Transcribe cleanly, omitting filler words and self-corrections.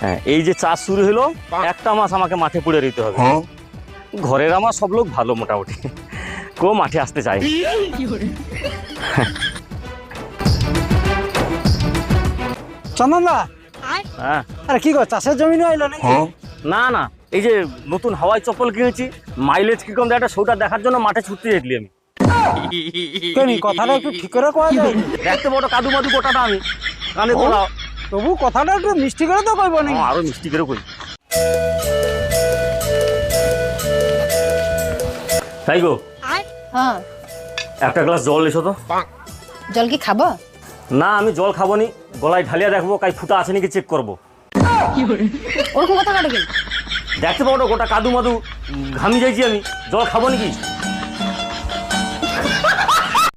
হ্যাঁ, এই যে চাষ শুরু হলো, একটা মাস আমাকে মাঠে পুড়ে দিতে হবে। ঘরের আমার সব লোক ভালো মোটামুটি, কেউ মাঠে আসতে চায়। চন্দনদা, হ্যাঁ, আরে কি গো, চাষের জমি নিয়ে আইলো নাকি? না না, এই যে নতুন হাওয়াই চপ্পল কিনেছি, মাইলেজ কিরকম দেয় একটা সেটা দেখার জন্য মাঠে ছুটতে যেতলি আমি। কেন, কথাটা একটু ঠিক করে কোয়া যায়? দেখতে বড় কাদু মাদু গোটাটা আমি কানে তোলাও, তবু কথাটা একটু মিষ্টি করে তো কইব নাকি? আরো মিষ্টি করে কই। তাই গো, হ্যাঁ, একটা গ্লাস জল এসো তো। জল কি খাবো? না, আমি জল খাবো নি, গলায় ঢালিয়া দেখবো কাই ফুটা আছে নাকি চেক করবো। ওরকম কথা কাটে কি? দেখতে পাবো গোটা কাদু মাদু ঘামি যাইছি আমি, জল খাবো নাকি?